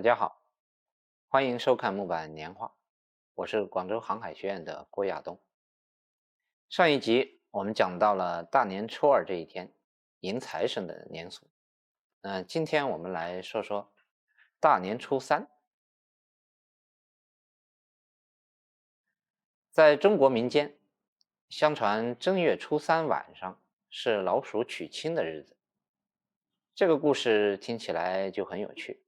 大家好，欢迎收看木板年画，我是广州航海学院的郭亚东。上一集我们讲到了大年初二这一天，迎财神的年俗。今天我们来说说大年初三。在中国民间，相传正月初三晚上是老鼠娶亲的日子。这个故事听起来就很有趣，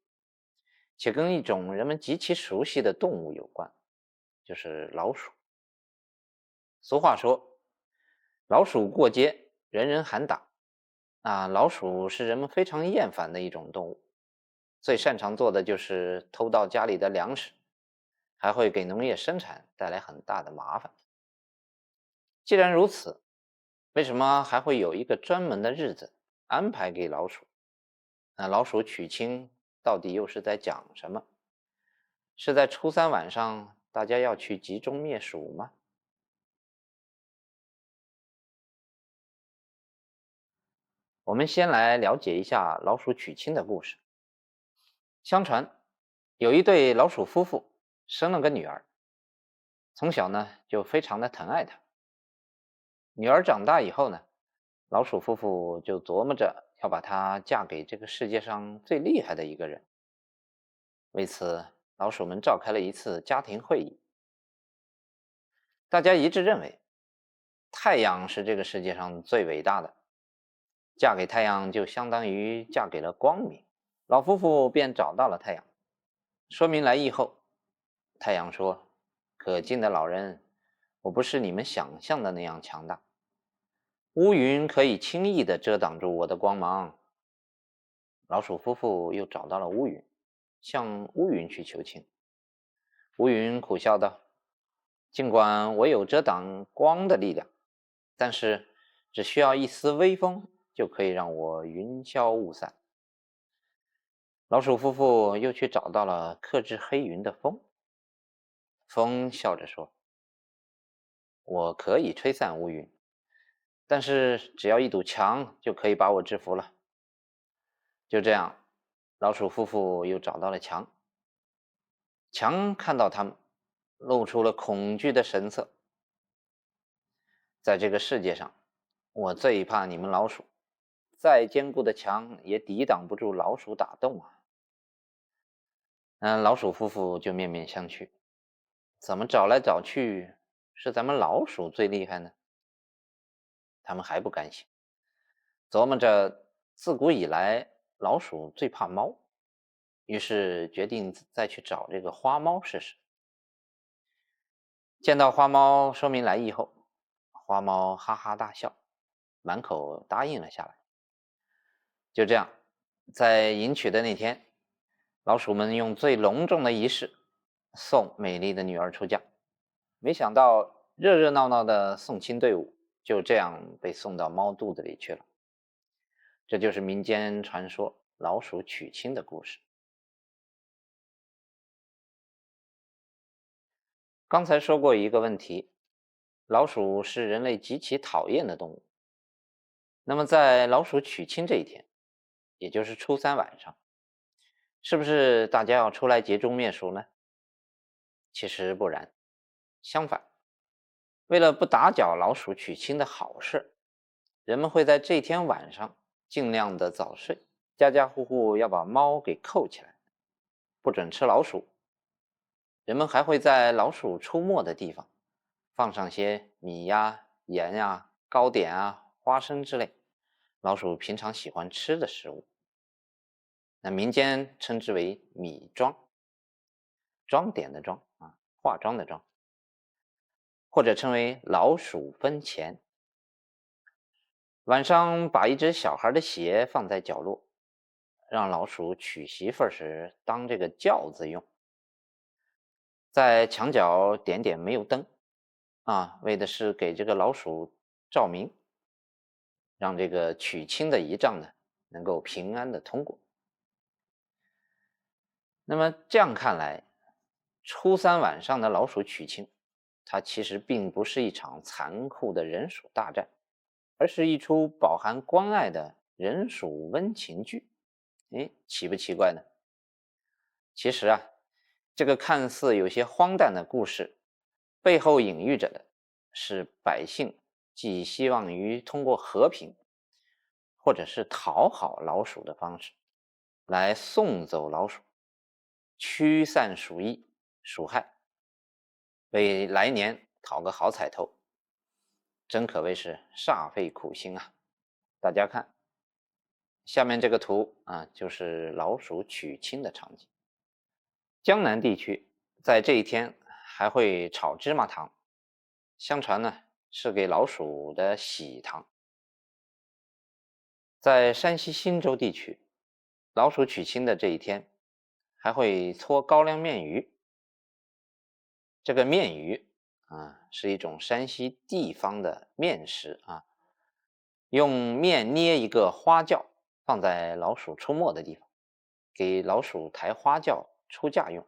且跟一种人们极其熟悉的动物有关，就是老鼠。俗话说，老鼠过街，人人喊打。老鼠是人们非常厌烦的一种动物，最擅长做的就是偷盗家里的粮食，还会给农业生产带来很大的麻烦。既然如此，为什么还会有一个专门的日子安排给老鼠？那老鼠娶亲到底又是在讲什么？是在初三晚上大家要去集中灭鼠吗？我们先来了解一下老鼠娶亲的故事。相传，有一对老鼠夫妇生了个女儿，从小呢就非常的疼爱她。女儿长大以后呢，老鼠夫妇就琢磨着要把她嫁给这个世界上最厉害的一个人。为此，老鼠们召开了一次家庭会议，大家一致认为太阳是这个世界上最伟大的，嫁给太阳就相当于嫁给了光明。老夫妇便找到了太阳，说明来意后，太阳说：“可敬的老人，我不是你们想象的那样强大，乌云可以轻易地遮挡住我的光芒。”老鼠夫妇又找到了乌云，向乌云去求情。乌云苦笑道：“尽管我有遮挡光的力量，但是只需要一丝微风，就可以让我云消雾散。”老鼠夫妇又去找到了克制黑云的风，风笑着说：“我可以吹散乌云，但是只要一堵墙就可以把我制服了。”就这样，老鼠夫妇又找到了墙，墙看到他们，露出了恐惧的神色。在这个世界上，我最怕你们老鼠，再坚固的墙也抵挡不住老鼠打洞啊！老鼠夫妇就面面相觑，怎么找来找去是咱们老鼠最厉害呢？他们还不甘心，琢磨着自古以来老鼠最怕猫，于是决定再去找这个花猫试试。见到花猫说明来意后，花猫哈哈大笑，满口答应了下来。就这样，在迎娶的那天，老鼠们用最隆重的仪式送美丽的女儿出嫁。没想到，热热闹闹的送亲队伍就这样被送到猫肚子里去了。这就是民间传说老鼠娶亲的故事。刚才说过一个问题，老鼠是人类极其讨厌的动物。那么在老鼠娶亲这一天，也就是初三晚上，是不是大家要出来集中灭鼠呢？其实不然，相反，为了不打搅老鼠娶亲的好事，人们会在这天晚上尽量的早睡，家家户户要把猫给扣起来，不准吃老鼠。人们还会在老鼠出没的地方放上些米呀、盐呀、糕点啊、花生之类老鼠平常喜欢吃的食物。那民间称之为米妆，装点的装啊，化妆的妆，或者称为老鼠分钱。晚上把一只小孩的鞋放在角落，让老鼠娶媳妇儿时当这个轿子用。在墙角点点煤油灯，为的是给这个老鼠照明，让这个娶亲的仪仗呢能够平安的通过。那么这样看来，初三晚上的老鼠娶亲，它其实并不是一场残酷的人鼠大战，而是一出饱含关爱的人鼠温情剧。诶，奇不奇怪呢？其实啊，这个看似有些荒诞的故事，背后隐喻着的是百姓寄希望于通过和平或者是讨好老鼠的方式，来送走老鼠，驱散鼠疫、鼠害，为来年讨个好彩头，真可谓是煞费苦心啊！大家看，下面这个图啊，就是老鼠娶亲的场景。江南地区在这一天还会炒芝麻糖，相传呢是给老鼠的喜糖。在山西忻州地区，老鼠娶亲的这一天，还会搓高粱面鱼。这个面鱼啊，是一种山西地方的面食啊，用面捏一个花轿，放在老鼠出没的地方，给老鼠抬花轿出嫁用。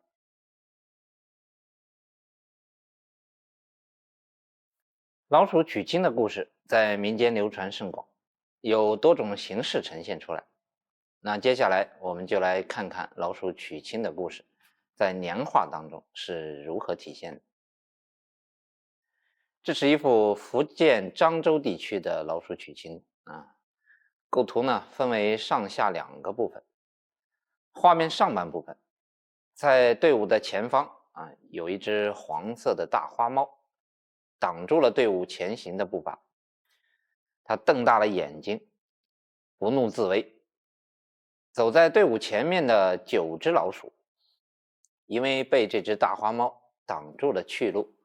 老鼠娶亲的故事在民间流传甚广，有多种形式呈现出来。那接下来我们就来看看老鼠娶亲的故事在年画当中是如何体现的。这是一幅福建漳州地区的老鼠娶亲啊，构图呢分为上下两个部分。画面上半部分，在队伍的前方啊，有一只黄色的大花猫，挡住了队伍前行的步伐。它瞪大了眼睛，不怒自威。走在队伍前面的9只老鼠，因为被这只大花猫挡住了去路，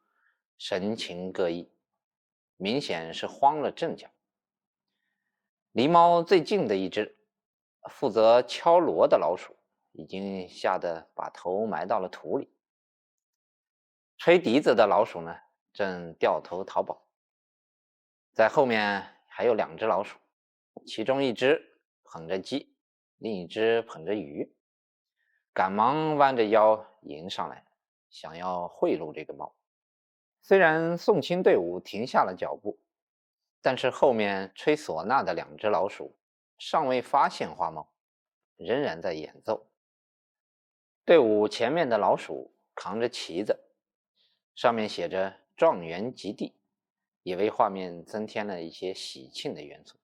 神情各异，明显是慌了阵脚。离猫最近的一只，负责敲锣的老鼠，已经吓得把头埋到了土里。吹笛子的老鼠呢，正掉头逃跑。在后面还有2只老鼠，其中一只捧着鸡，另一只捧着鱼，赶忙弯着腰迎上来，想要贿赂这个猫。虽然送亲队伍停下了脚步，但是后面吹唢呐的2只老鼠尚未发现花猫，仍然在演奏。队伍前面的老鼠扛着旗子，上面写着状元及第，也为画面增添了一些喜庆的元素。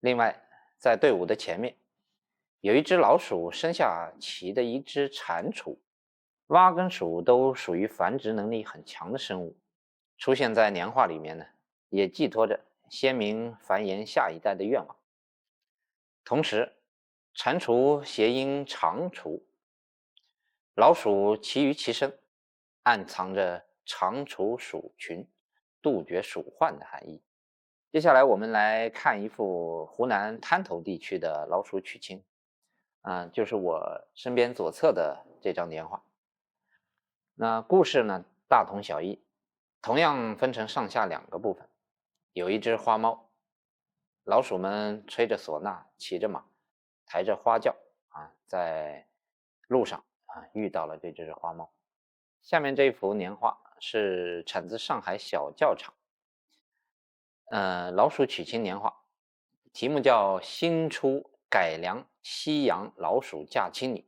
另外，在队伍的前面，有一只老鼠生下骑的一只蟾蜍。蛙跟鼠都属于繁殖能力很强的生物，出现在年画里面呢，也寄托着先民繁衍下一代的愿望。同时，蟾蜍谐音长雏，老鼠骑于其身，暗藏着长雏鼠群，杜绝鼠患的含义。接下来我们来看一幅湖南滩头地区的老鼠娶亲，就是我身边左侧的这张年画。那故事呢大同小异，同样分成上下2个部分。有一只花猫，老鼠们吹着唢呐，骑着马，抬着花轿在路上遇到了这只花猫。下面这幅年画是产自上海小教场，老鼠娶亲年画，题目叫新出改良西洋老鼠嫁亲女，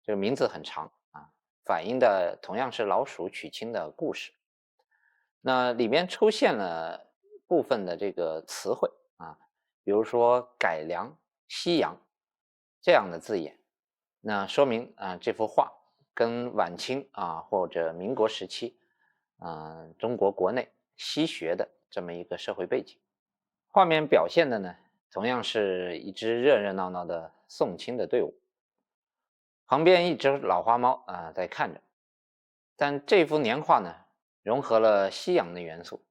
这个名字很长啊，反映的同样是老鼠娶亲的故事。那里面出现了部分的这个词汇比如说改良、西洋这样的字眼，那说明这幅画跟晚清或者民国时期中国国内西学的这么一个社会背景。画面表现的呢，同样是一支热热闹闹的送亲的队伍，旁边一只老花猫在看着。但这幅年画呢，融合了西洋的元素。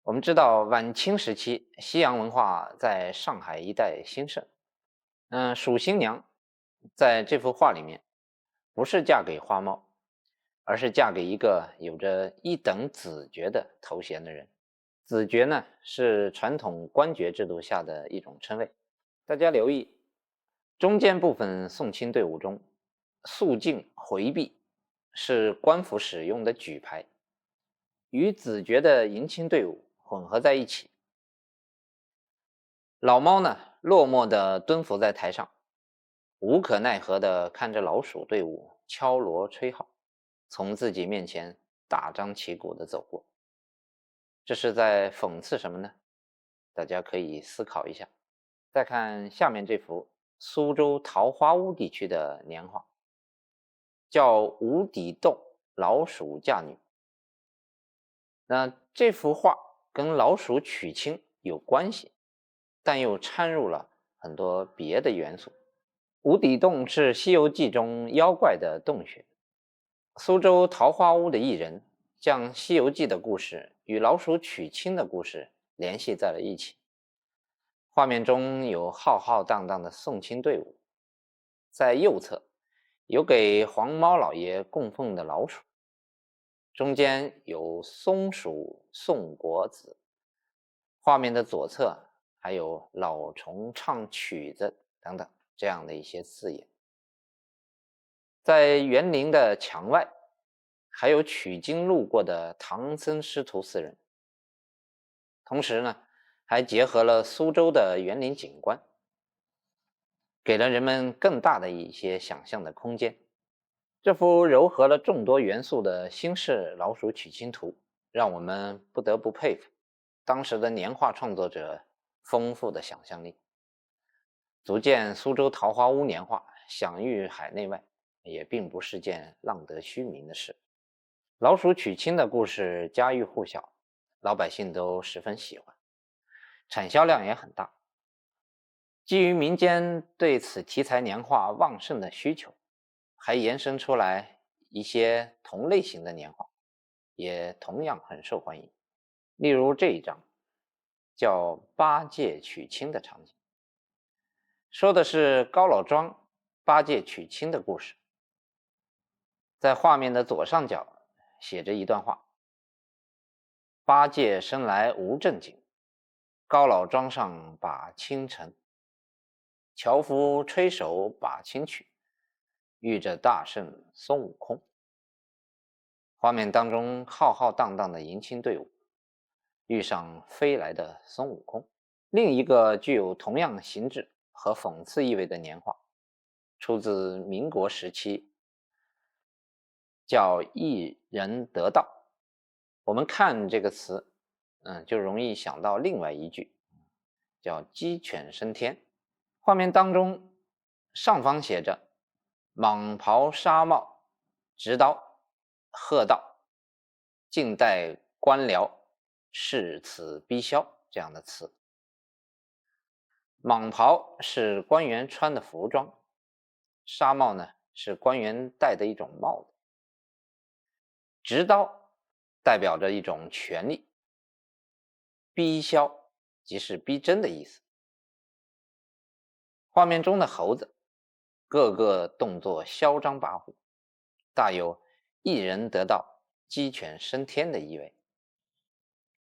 我们知道晚清时期西洋文化在上海一带兴盛，鼠新娘在这幅画里面不是嫁给花猫，而是嫁给一个有着一等子爵的头衔的人。子爵呢是传统官爵制度下的一种称谓。大家留意中间部分送亲队伍中，肃静回避是官府使用的举牌，与子爵的迎亲队伍混合在一起。老猫呢落寞地蹲伏在台上，无可奈何地看着老鼠队伍敲锣吹号，从自己面前大张旗鼓地走过。这是在讽刺什么呢？大家可以思考一下。再看下面这幅苏州桃花坞地区的年画，叫无底洞老鼠嫁女。那这幅画跟老鼠娶亲有关系，但又掺入了很多别的元素。无底洞是《西游记》中妖怪的洞穴。苏州桃花坞的艺人将《西游记》的故事与老鼠娶亲的故事联系在了一起。画面中有浩浩荡荡的送亲队伍，在右侧有给黄猫老爷供奉的老鼠，中间有松鼠送果子，画面的左侧还有老虫唱曲子等等这样的一些字眼。在园林的墙外还有取经路过的唐僧师徒4人，同时呢还结合了苏州的园林景观，给了人们更大的一些想象的空间。这幅糅合了众多元素的新式老鼠娶亲图，让我们不得不佩服当时的年画创作者丰富的想象力，足见苏州桃花坞年画享誉海内外，也并不是件浪得虚名的事。老鼠娶亲的故事家喻户晓，老百姓都十分喜欢，产销量也很大。基于民间对此题材年画旺盛的需求，还延伸出来一些同类型的年画，也同样很受欢迎。例如这一张叫八戒娶亲的场景，说的是高老庄八戒娶亲的故事。在画面的左上角写着一段话：八戒生来无正经，高老庄上把亲成，樵夫吹手把亲娶，遇着大圣孙悟空。画面当中浩浩荡荡的迎亲队伍，遇上飞来的孙悟空。另一个具有同样形制和讽刺意味的年画，出自民国时期，叫一人得道。我们看这个词，就容易想到另外一句，叫鸡犬升天。画面当中上方写着蟒袍纱帽执刀贺道，静待官僚誓此逼销这样的词。蟒袍是官员穿的服装，纱帽呢是官员戴的一种帽子，执刀代表着一种权力，逼销即是逼真的意思。画面中的猴子个个动作嚣张跋扈，大有一人得道鸡犬升天的意味，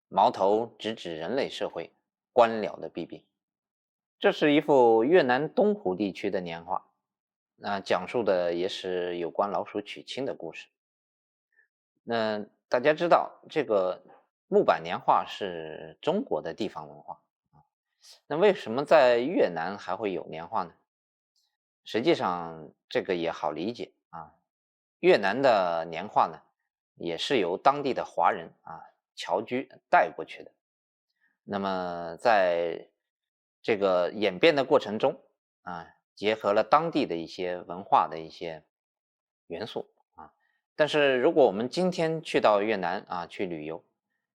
矛头直指人类社会官僚的弊病。这是一幅越南东湖地区的年画，讲述的也是有关老鼠娶亲的故事。那大家知道，这个木板年画是中国的地方文化，那为什么在越南还会有年画呢？实际上这个也好理解啊，越南的年画呢，也是由当地的华人侨居带过去的。那么在这个演变的过程中结合了当地的一些文化的一些元素但是如果我们今天去到越南去旅游，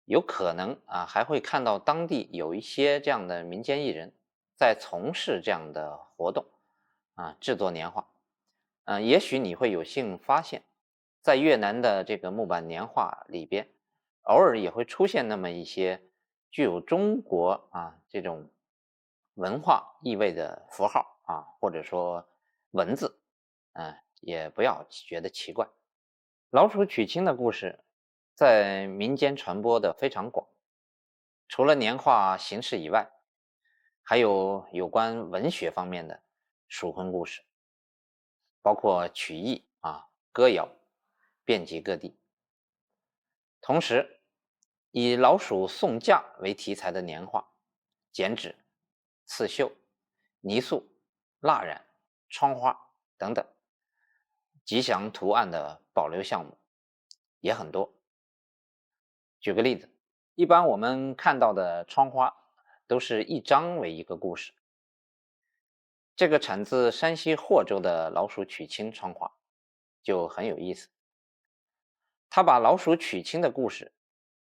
有可能还会看到当地有一些这样的民间艺人在从事这样的活动制作年画。也许你会有幸发现，在越南的这个木板年画里边，偶尔也会出现那么一些具有中国这种文化意味的符号或者说文字，也不要觉得奇怪。老鼠娶亲的故事在民间传播的非常广，除了年画形式以外，还有关文学方面的赎婚故事，包括曲艺歌谣，遍及各地。同时，以老鼠送嫁为题材的年画，剪纸、刺绣、泥塑、蜡染窗花等等吉祥图案的保留项目也很多。举个例子，一般我们看到的窗花都是一张为一个故事。这个产自山西霍州的老鼠娶亲窗花就很有意思，他把老鼠娶亲的故事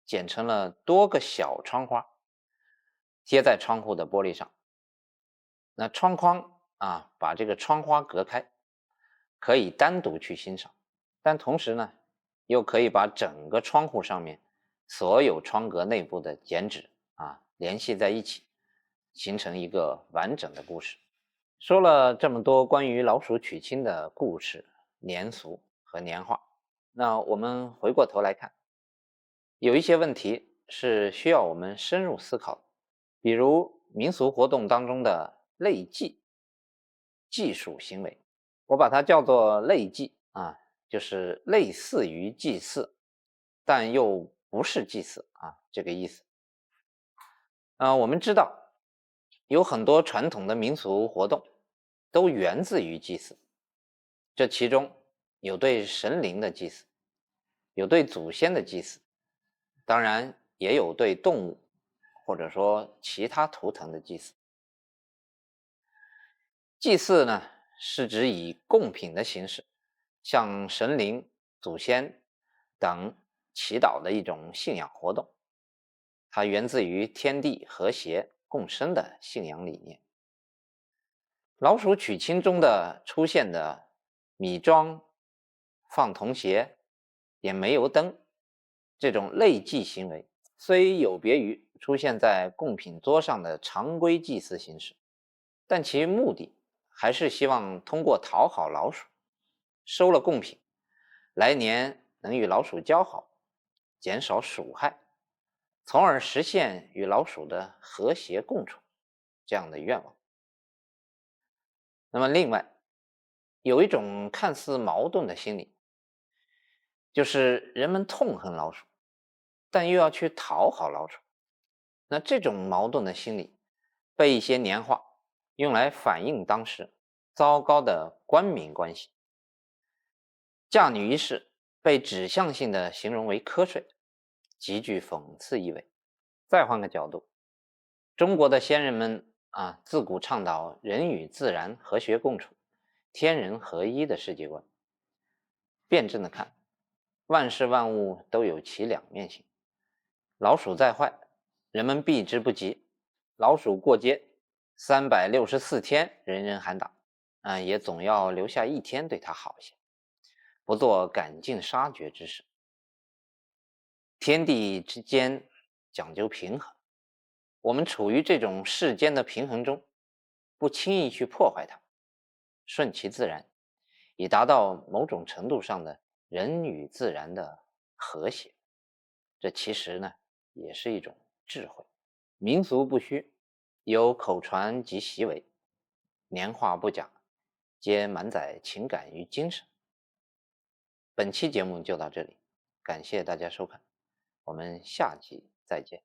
剪成了多个小窗花，贴在窗户的玻璃上。那窗框把这个窗花隔开，可以单独去欣赏，但同时呢，又可以把整个窗户上面所有窗格内部的剪纸联系在一起，形成一个完整的故事。说了这么多关于老鼠娶亲的故事、年俗和年画，那我们回过头来看，有一些问题是需要我们深入思考的，比如民俗活动当中的类祭、祭属行为，我把它叫做类祭就是类似于祭祀，但又不是祭祀这个意思。我们知道有很多传统的民俗活动都源自于祭祀，这其中有对神灵的祭祀，有对祖先的祭祀，当然也有对动物或者说其他图腾的祭祀。祭祀呢，是指以贡品的形式向神灵、祖先等祈祷的一种信仰活动，它源自于天地和谐共生的信仰理念。老鼠娶亲中的出现的米庄、放铜鞋、点煤油灯这种类祭行为，虽有别于出现在贡品桌上的常规祭祀形式，但其目的还是希望通过讨好老鼠，收了贡品，来年能与老鼠交好，减少鼠害，从而实现与老鼠的和谐共处这样的愿望。那么另外，有一种看似矛盾的心理，就是人们痛恨老鼠，但又要去讨好老鼠。那这种矛盾的心理，被一些年画用来反映当时糟糕的官民关系。嫁女一事被指向性的形容为瞌睡，极具讽刺意味。再换个角度，中国的先人们自古倡导人与自然和谐共处、天人合一的世界观。辩证的看，万事万物都有其两面性。老鼠再坏，人们避之不及；老鼠过街，364天人人喊打，也总要留下一天对它好些，不做赶尽杀绝之事。天地之间讲究平衡，我们处于这种世间的平衡中，不轻易去破坏它，顺其自然，以达到某种程度上的人与自然的和谐。这其实呢，也是一种智慧。民俗不虚，有口传及习为，年画不假，皆满载情感与精神。本期节目就到这里，感谢大家收看，我们下期再见。